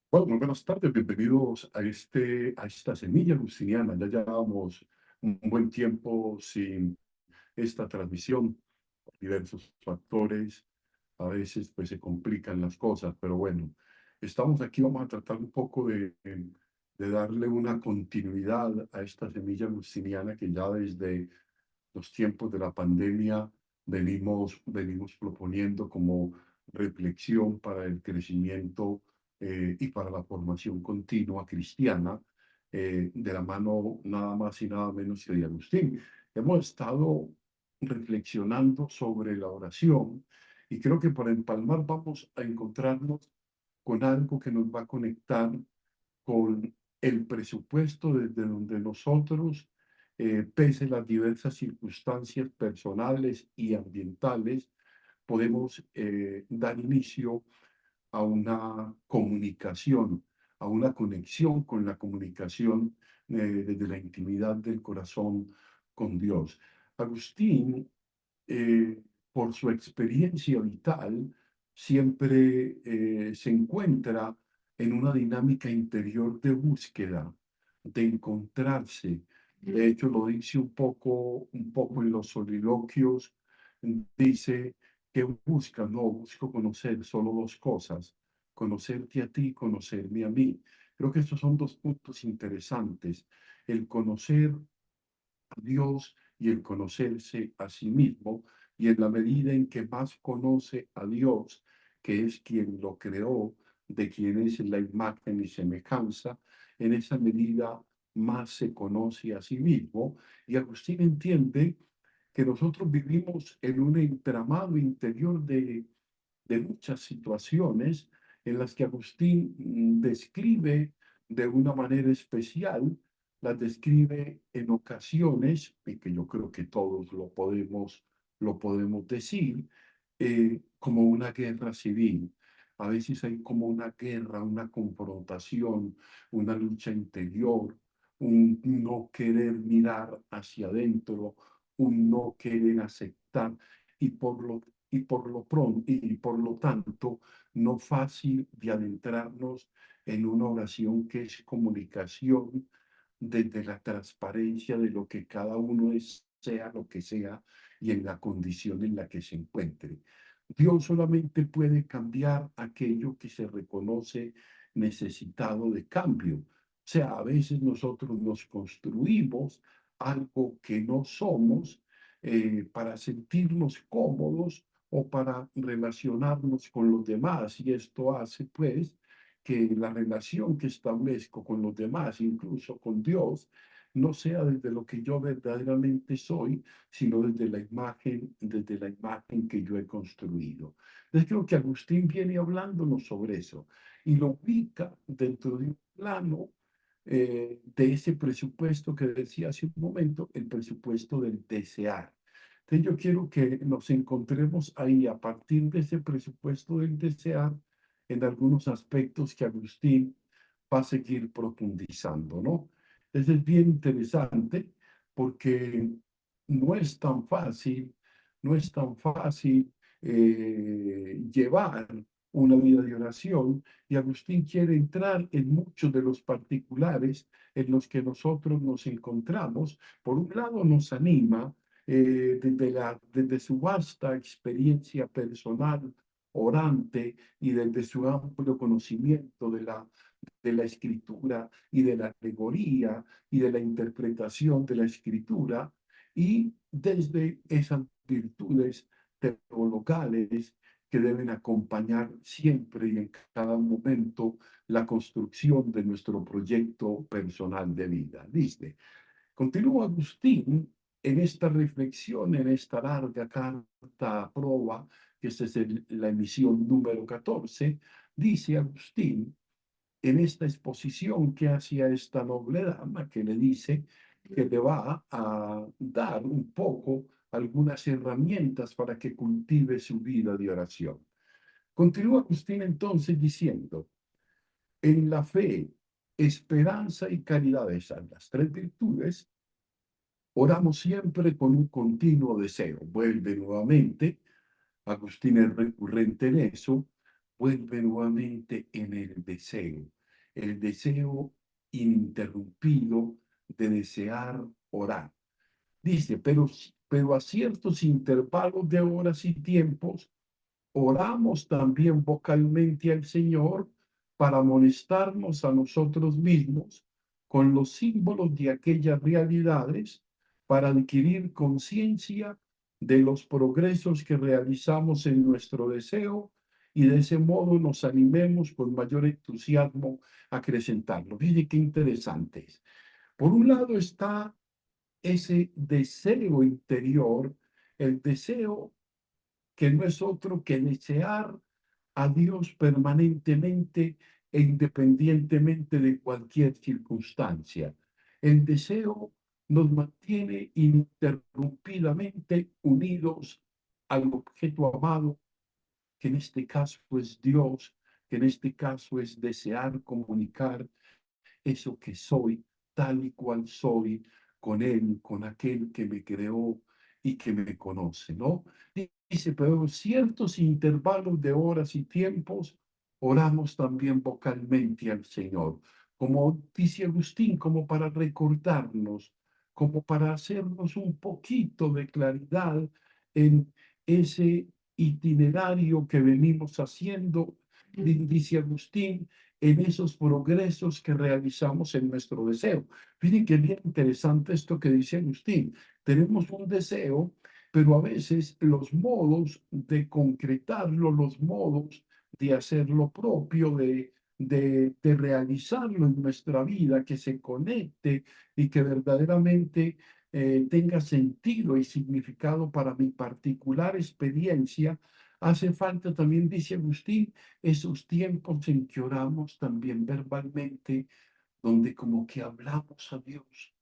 Bueno, muy buenas tardes, bienvenidos a esta semilla luciniana. Ya llevamos un buen tiempo sin esta transmisión, por diversos factores. A veces pues se complican las cosas, pero bueno, estamos aquí, vamos a tratar un poco de darle una continuidad a esta semilla luciniana que ya desde los tiempos de la pandemia venimos proponiendo como reflexión para el crecimiento y para la formación continua cristiana, de la mano nada más y nada menos que de Agustín. Hemos estado reflexionando sobre la oración y creo que para empalmar vamos a encontrarnos con algo que nos va a conectar con el presupuesto desde donde nosotros, pese las diversas circunstancias personales y ambientales, podemos dar inicio a una comunicación, a una conexión con la comunicación desde la intimidad del corazón con Dios. Agustín, eh, por su experiencia vital, siempre se encuentra en una dinámica interior de búsqueda, de encontrarse. De hecho, lo dice un poco en los soliloquios, dice que busca, no, busco conocer solo dos cosas, conocerte a ti y conocerme a mí. Creo que estos son dos puntos interesantes, el conocer a Dios y el conocerse a sí mismo, y en la medida en que más conoce a Dios, que es quien lo creó, de quien es la imagen y semejanza, en esa medida más se conoce a sí mismo. Y Agustín entiende que nosotros vivimos en un entramado interior de muchas situaciones en las que Agustín describe de una manera especial, las describe en ocasiones, y que yo creo que todos lo podemos decir, como una guerra civil. A veces hay como una guerra, una confrontación, una lucha interior, un no querer mirar hacia adentro, un no querer aceptar y por lo tanto no fácil de adentrarnos en una oración que es comunicación desde la transparencia de lo que cada uno es, sea lo que sea, y en la condición en la que se encuentre. Dios solamente puede cambiar aquello que se reconoce necesitado de cambio. O sea, a veces nosotros nos construimos algo que no somos, para sentirnos cómodos o para relacionarnos con los demás. Y esto hace, pues, que la relación que establezco con los demás, incluso con Dios, no sea desde lo que yo verdaderamente soy, sino desde la imagen que yo he construido. Entonces creo que Agustín viene hablándonos sobre eso y lo ubica dentro de un plano, de ese presupuesto que decía hace un momento, el presupuesto del desear. Entonces yo quiero que nos encontremos ahí a partir de ese presupuesto del desear en algunos aspectos que Agustín va a seguir profundizando, ¿no? Entonces es bien interesante porque no es tan fácil, no es tan fácil llevar una vida de oración, y Agustín quiere entrar en muchos de los particulares en los que nosotros nos encontramos. Por un lado nos anima, desde su vasta experiencia personal orante y desde su amplio conocimiento de la escritura y de la alegoría y de la interpretación de la escritura, y desde esas virtudes teologales que deben acompañar siempre y en cada momento la construcción de nuestro proyecto personal de vida. ¿Viste? Continúa Agustín en esta reflexión, en esta larga carta a proba, que esta es la emisión número 14, dice Agustín, en esta exposición que hacía esta noble dama, que le dice que le va a dar un poco algunas herramientas para que cultive su vida de oración. Continúa Agustín entonces diciendo, en la fe, esperanza y caridad, esas las tres virtudes, oramos siempre con un continuo deseo. Vuelve nuevamente, Agustín es recurrente en eso, vuelve nuevamente en el deseo. el deseo ininterrumpido de desear orar. Dice, pero a ciertos intervalos de horas y tiempos, oramos también vocalmente al Señor para amonestarnos a nosotros mismos con los símbolos de aquellas realidades, para adquirir conciencia de los progresos que realizamos en nuestro deseo y de ese modo nos animemos con mayor entusiasmo a acrecentarlo. Mire qué interesante es. Por un lado está ese deseo interior, el deseo que no es otro que desear a Dios permanentemente e independientemente de cualquier circunstancia. El deseo nos mantiene ininterrumpidamente unidos al objeto amado, que en este caso es Dios, que en este caso es desear comunicar eso que soy, tal y cual soy, con Él, con aquel que me creó y que me conoce, ¿no? Dice, pero en ciertos intervalos de horas y tiempos, oramos también vocalmente al Señor, como dice Agustín, como para recordarnos, como para hacernos un poquito de claridad en ese itinerario que venimos haciendo, dice Agustín, en esos progresos que realizamos en nuestro deseo. Miren qué bien interesante esto que dice Agustín. Tenemos un deseo, pero a veces los modos de concretarlo, los modos de hacer lo propio, de realizarlo en nuestra vida, que se conecte y que verdaderamente tenga sentido y significado para mi particular experiencia, hace falta también, dice Agustín, esos tiempos en que oramos también verbalmente, donde como que hablamos a Dios.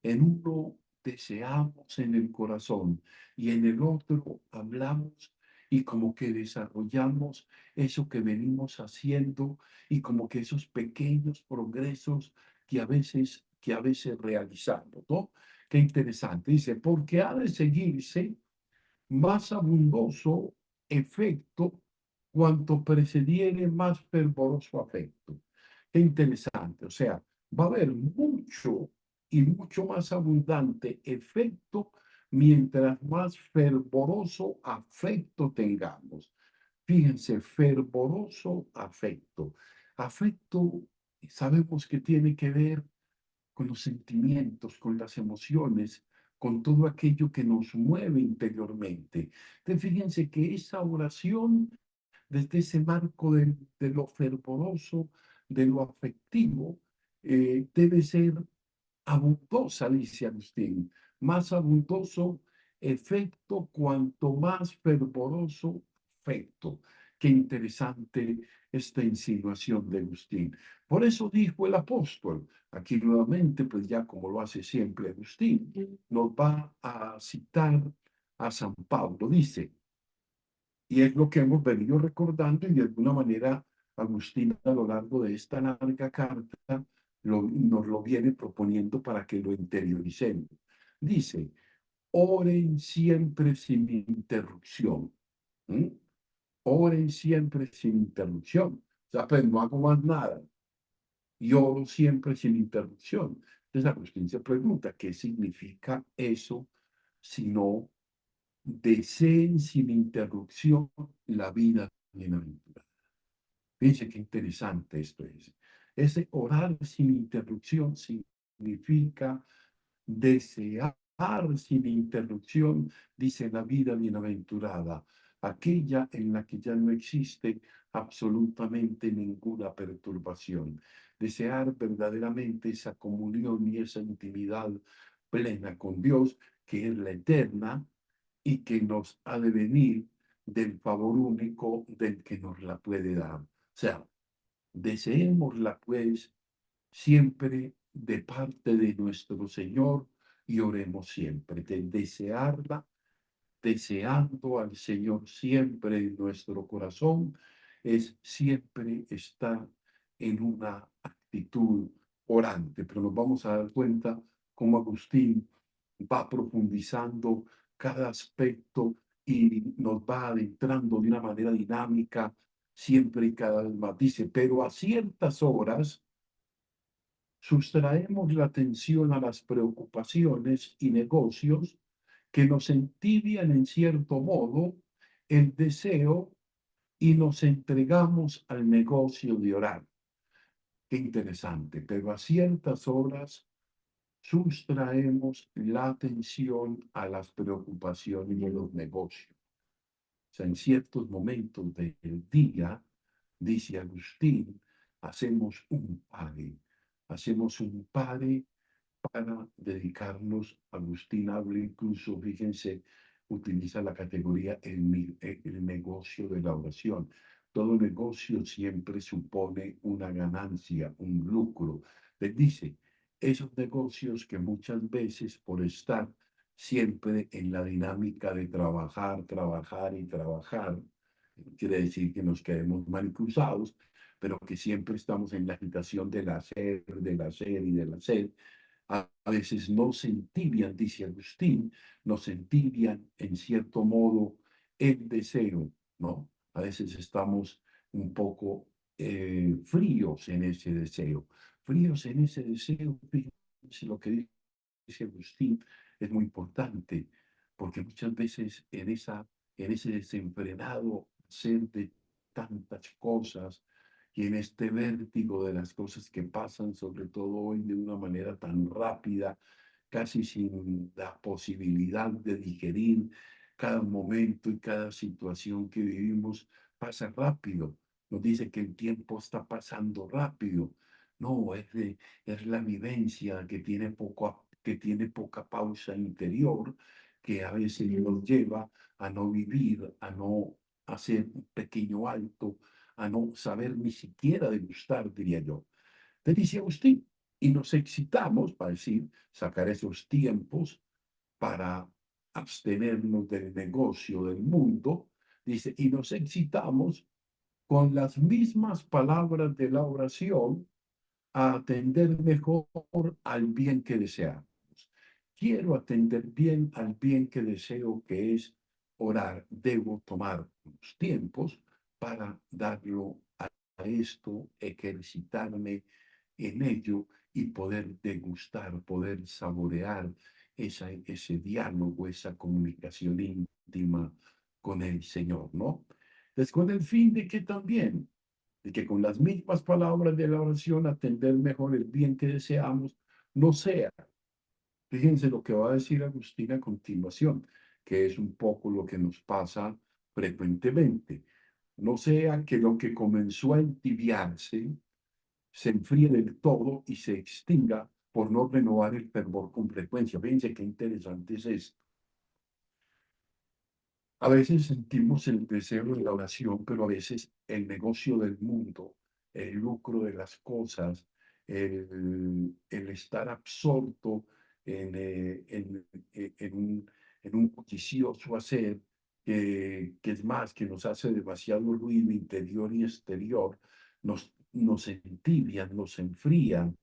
En uno deseamos en el corazón y en el otro hablamos y como que desarrollamos eso que venimos haciendo y como que esos pequeños progresos que a veces realizamos, ¿no? Qué interesante. Dice, porque ha de seguirse más abundoso efecto cuanto precediere más fervoroso afecto. Qué interesante, o sea, va a haber mucho y mucho más abundante efecto mientras más fervoroso afecto tengamos. Fíjense, fervoroso afecto. Afecto, sabemos que tiene que ver con los sentimientos, con las emociones, con todo aquello que nos mueve interiormente. Entonces, fíjense que esa oración, desde ese marco de lo fervoroso, de lo afectivo, debe ser abundosa, dice Agustín, más abundoso efecto cuanto más fervoroso afecto. Qué interesante esta insinuación de Agustín. Por eso dijo el apóstol, aquí nuevamente, pues ya como lo hace siempre Agustín, nos va a citar a San Pablo, dice, y es lo que hemos venido recordando y de alguna manera Agustín a lo largo de esta larga carta nos lo viene proponiendo para que lo interioricemos. Dice, oren siempre sin interrupción. ¿Mm? Oren siempre sin interrupción. O sea, pues no hago más nada. Y oro siempre sin interrupción. Entonces Agustín se pregunta, ¿qué significa eso si no deseen sin interrupción la vida bienaventurada? Fíjense qué interesante esto es. Ese orar sin interrupción significa desear sin interrupción, dice la vida bienaventurada, aquella en la que ya no existe absolutamente ninguna perturbación. Desear verdaderamente esa comunión y esa intimidad plena con Dios, que es la eterna y que nos ha de venir del favor único del que nos la puede dar. O sea, deseémosla pues siempre de parte de nuestro Señor y oremos siempre de desearla, deseando al Señor siempre en nuestro corazón, es siempre estar en una actitud orante. Pero nos vamos a dar cuenta cómo Agustín va profundizando cada aspecto y nos va adentrando de una manera dinámica siempre y cada vez más. Dice, pero a ciertas horas sustraemos la atención a las preocupaciones y negocios que nos entibian en cierto modo el deseo y nos entregamos al negocio de orar. Qué interesante, pero a ciertas horas sustraemos la atención a las preocupaciones y los negocios. O sea, en ciertos momentos del día, dice Agustín, hacemos un pare para dedicarnos. Agustín habla incluso, fíjense, utiliza la categoría el negocio de la oración. Todo negocio siempre supone una ganancia, un lucro. Les dice, esos negocios que muchas veces por estar siempre en la dinámica de trabajar, trabajar y trabajar, quiere decir que nos quedemos mal cruzados, pero que siempre estamos en la agitación del hacer, del hacer y del hacer. A veces nos entibian, dice Agustín, nos entibian en cierto modo el deseo, ¿no? A veces estamos un poco fríos en ese deseo. Fríos en ese deseo, fíjense lo que dice Agustín, es muy importante, porque muchas veces en ese desenfrenado ser de tantas cosas y en este vértigo de las cosas que pasan, sobre todo hoy de una manera tan rápida, casi sin la posibilidad de digerir cada momento y cada situación que vivimos, pasa rápido. Nos dice que el tiempo está pasando rápido. No, es la vivencia que tiene poca pausa interior, que a veces nos lleva a no vivir, a no hacer un pequeño alto, a no saber ni siquiera degustar, diría yo. Te dice Agustín, y nos excitamos, para decir, sacar esos tiempos para abstenernos del negocio del mundo, dice, y nos excitamos con las mismas palabras de la oración a atender mejor al bien que deseamos. Quiero atender bien al bien que deseo, que es orar. Debo tomar los tiempos para darlo a esto, ejercitarme en ello y poder degustar, poder saborear ese diálogo, esa comunicación íntima con el Señor, ¿no? Entonces, con el fin de que también de que con las mismas palabras de la oración atender mejor el bien que deseamos, no sea. Fíjense lo que va a decir Agustín a continuación, que es un poco lo que nos pasa frecuentemente. No sea que lo que comenzó a entibiarse se enfríe del todo y se extinga por no renovar el fervor con frecuencia. Fíjense qué interesante es esto. A veces sentimos el deseo de la oración, pero a veces el negocio del mundo, el lucro de las cosas, el estar absorto en, en un bullicioso hacer, que es más, que nos hace demasiado ruido interior y exterior, nos entibian, nos enfrían,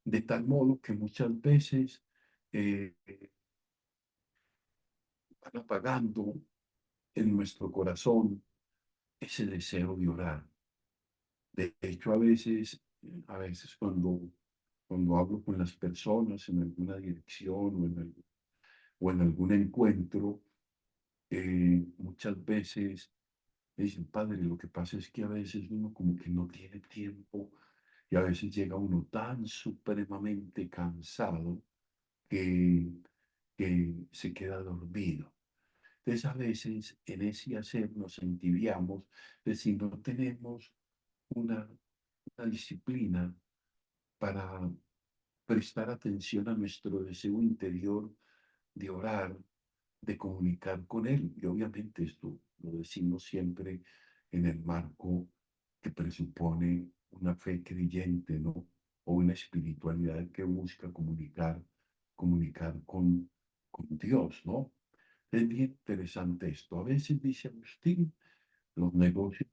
de tal modo que muchas veces eh, van apagando en nuestro corazón ese deseo de orar. De hecho, a veces cuando hablo con las personas en alguna dirección o en algún encuentro, muchas veces me dicen, padre, lo que pasa es que a veces uno como que no tiene tiempo y a veces llega uno tan supremamente cansado que, que se queda dormido. Entonces, a veces en ese hacer nos entibiamos de si no tenemos una, una disciplina para prestar atención a nuestro deseo interior de orar, de comunicar con Él. Y obviamente esto lo decimos siempre en el marco que presupone una fe creyente, ¿no? O una espiritualidad que busca comunicar con Dios, ¿no? Es bien interesante esto. A veces, dice Agustín, los negocios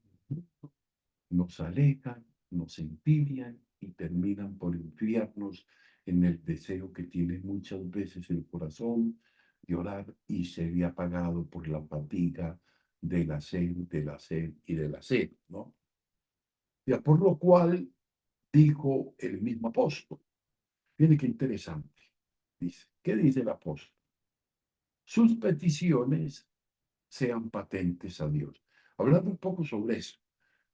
nos alejan, nos entibian y terminan por enfriarnos en el deseo que tiene muchas veces el corazón de orar y se ve apagado por la fatiga, de la sed, de la sed y de la sed, ¿no? Ya por lo cual dijo el mismo apóstol. Miren qué interesante. Dice, ¿qué dice el apóstol? Sus peticiones sean patentes a Dios. Hablando un poco sobre eso,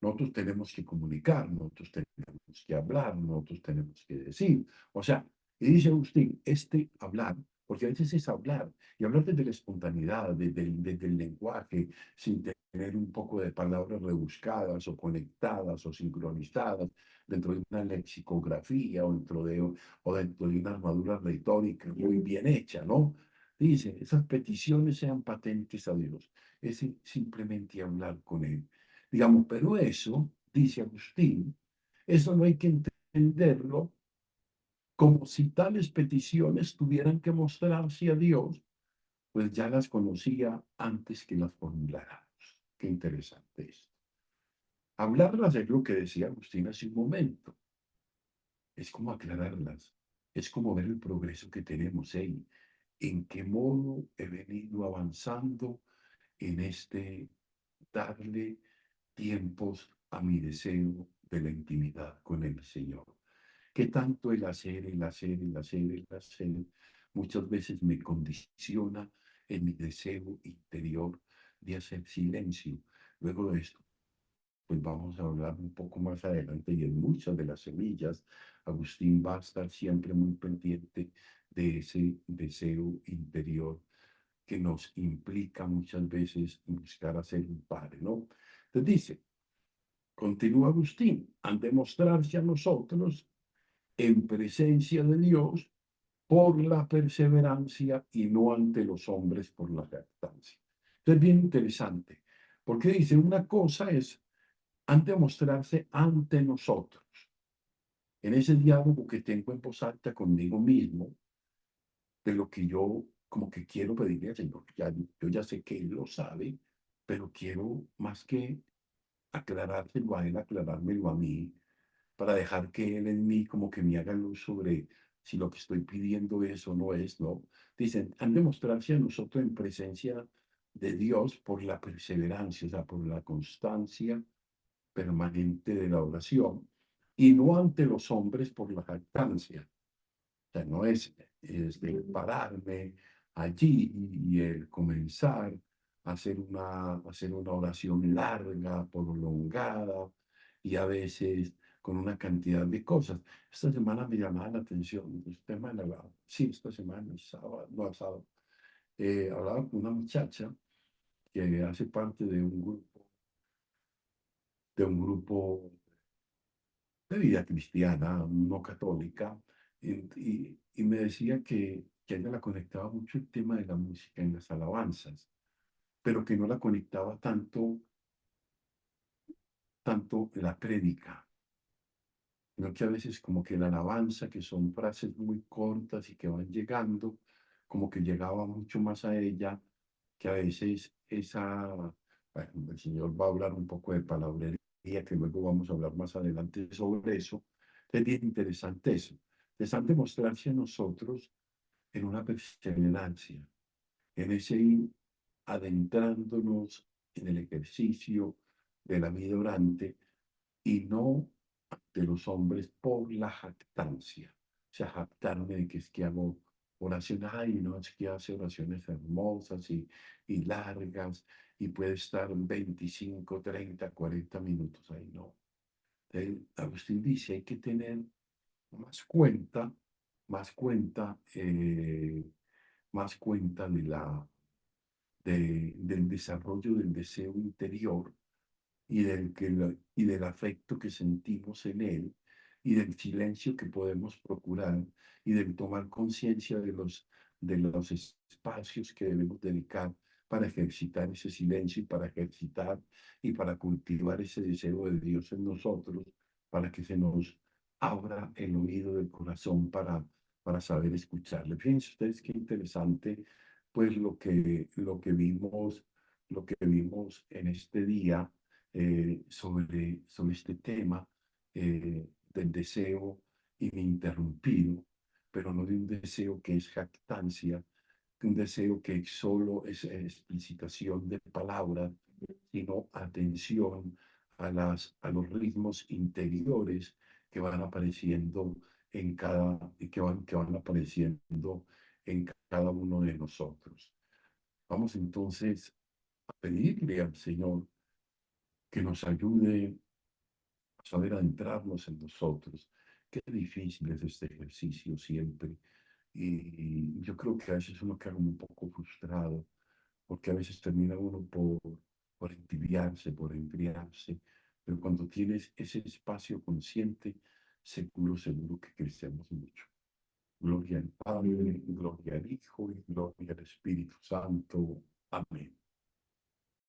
nosotros tenemos que comunicar, nosotros tenemos que hablar, nosotros tenemos que decir. O sea, y dice Agustín, este hablar, porque a veces es hablar, y hablar desde la espontaneidad, desde el lenguaje, sin tener un poco de palabras rebuscadas o conectadas o sincronizadas dentro de una lexicografía o dentro de una armadura retórica muy bien hecha, ¿no? Dice, esas peticiones sean patentes a Dios. Es simplemente hablar con Él. Digamos, pero eso, dice Agustín, eso no hay que entenderlo como si tales peticiones tuvieran que mostrarse a Dios, pues ya las conocía antes que las formuláramos. Qué interesante esto. Hablarlas es lo que decía Agustín hace un momento. Es como aclararlas. Es como ver el progreso que tenemos ahí. En qué modo he venido avanzando en este darle tiempos a mi deseo de la intimidad con el Señor. Que tanto el hacer, muchas veces me condiciona en mi deseo interior de hacer silencio. Luego de esto, pues vamos a hablar un poco más adelante y en muchas de las semillas, Agustín va a estar siempre muy pendiente de ese deseo interior que nos implica muchas veces buscar hacer un padre, ¿no? Entonces dice, continúa Agustín, han de mostrarse a nosotros en presencia de Dios por la perseverancia y no ante los hombres por la jactancia. Esto es bien interesante, porque dice, una cosa es, han de mostrarse ante nosotros, en ese diálogo que tengo en voz alta conmigo mismo, de lo que yo como que quiero pedirle al Señor. Ya, yo ya sé que Él lo sabe, pero quiero más que aclarárselo a Él, aclarármelo a mí, para dejar que Él en mí como que me haga luz sobre si lo que estoy pidiendo es o no es, ¿no? Dicen, han de mostrarse a nosotros en presencia de Dios por la perseverancia, o sea, por la constancia permanente de la oración, y no ante los hombres por la jactancia. O sea, no es de pararme allí y el comenzar a hacer una oración larga, prolongada y a veces con una cantidad de cosas. Esta semana me llamaba la atención, esta semana, sí, esta semana, sábado, no, sábado, hablaba con una muchacha que hace parte de un grupo de vida cristiana, no católica, y me decía que a ella la conectaba mucho el tema de la música en las alabanzas, pero que no la conectaba tanto la prédica, sino que a veces como que la alabanza, que son frases muy cortas y que van llegando, como que llegaba mucho más a ella, que a veces bueno, el Señor va a hablar un poco de palabrería, que luego vamos a hablar más adelante sobre eso. Es bien interesante eso. Les han de mostrarse a nosotros en una perseverancia, en ese ir adentrándonos en el ejercicio de la vida orante y no de los hombres por la jactancia. O sea, jactarme de que es que hago oraciones, ay, no, es que hace oraciones hermosas y largas y puede estar 25, 30, 40 minutos ahí, no. Agustín dice, hay que tener más cuenta, más cuenta, más cuenta del desarrollo del deseo interior y del afecto que sentimos en él y del silencio que podemos procurar y del tomar conciencia de los espacios que debemos dedicar para ejercitar ese silencio y para ejercitar y para cultivar ese deseo de Dios en nosotros, para que se nos abra el oído del corazón para saber escucharle. Fíjense ustedes qué interesante, pues lo que vimos en este día sobre este tema del deseo ininterrumpido, pero no de un deseo que es jactancia, un deseo que solo es explicitación de palabras, sino atención a los ritmos interiores que van apareciendo que van apareciendo en cada uno de nosotros. Vamos entonces a pedirle al Señor que nos ayude a saber adentrarnos en nosotros. Qué difícil es este ejercicio siempre. Y yo creo que a veces uno queda un poco frustrado, porque a veces termina uno por entibiarse, por enfriarse. Pero cuando tienes ese espacio consciente, seguro, seguro que crecemos mucho. Gloria al Padre, gloria al Hijo y gloria al Espíritu Santo. Amén.